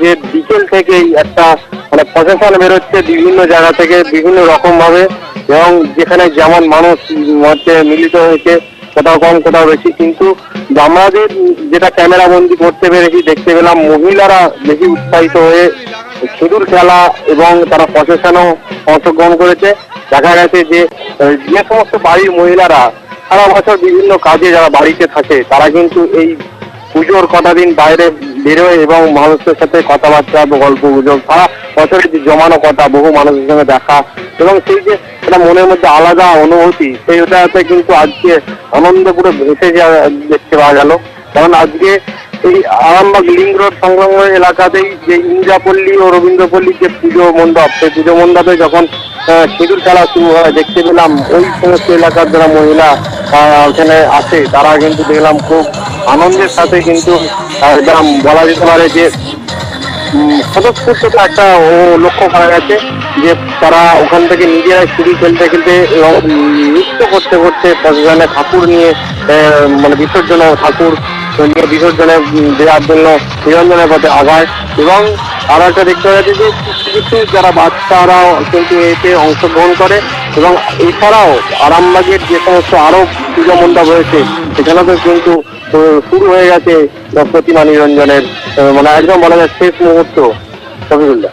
যে বিকেল থেকেই একটা মানে প্রশাসন বেরোচ্ছে বিভিন্ন জায়গা থেকে বিভিন্ন রকম ভাবে, এবং যেখানে যেমন মানুষ মধ্যে মিলিত হয়েছে, কোথাও কম কোথাও বেশি, কিন্তু আমাদের যেটা ক্যামেরা বন্দি করতে পেরেছি, দেখতে পেলাম মহিলারা বেশি উৎসাহিত হয়ে সিঁদুর খেলা এবং তারা প্রশাসনও অংশগ্রহণ করেছে। দেখা গেছে যে যে সমস্ত বাড়ির মহিলারা সারা বছর বিভিন্ন কাজে যারা বাড়িতে থাকে, তারা কিন্তু এই পুজোর কটা দিন বাইরে বেরোয় এবং মানুষের সাথে কথাবার্তা, গল্প গুজব, সারা বছরের যে জমানো কথা, বহু মানুষের সঙ্গে দেখা, এবং সেই যে একটা মনের মধ্যে আলাদা অনুভূতি, সেই ওটাতে কিন্তু আজকে আনন্দ পুরো ভেসে দেখতে পাওয়া গেল। কারণ আজকে এই আরামবাগ লিঙ্ক রোড সংলগ্ন এলাকাতেই যে ইন্দ্রাপল্লী ও রবীন্দ্রপল্লীর যে পুজো মণ্ডপ, সেই পুজো মণ্ডপে যখন সিঁদুর খেলা শুরু হয়, দেখতে পেলাম ওই সমস্ত এলাকার যারা মহিলা ওখানে আসে, তারা কিন্তু দেখলাম খুব আনন্দের সাথে কিন্তু একদম বলা যেতে পারে যে স্বতঃস্ফূর্ততা একটা লক্ষ্য করা গেছে, যে তারা ওখান থেকে নিজেরাই সিঁড়ি খেলতে খেলতে এবং নৃত্য করতে করতে প্রশাসনে ঠাকুর নিয়ে মানে বিসর্জন ঠাকুর নিয়ে বিসর্জনে দেওয়ার জন্য নিরঞ্জনের পথে আগায়। এবং আরো একটা দেখতে পাচ্ছি যে কিছু কিছু যারা বাচ্চারাও কিন্তু এতে অংশগ্রহণ করে, এবং এছাড়াও আরামবাগের যে সমস্ত আরো পুজো মণ্ডপ রয়েছে, সেখানেও কিন্তু শুরু হয়ে গেছে প্রতিমা নিরঞ্জনের, মানে একদম বলা যায় শেষ মুহূর্ত। শফিকুল্লাহ।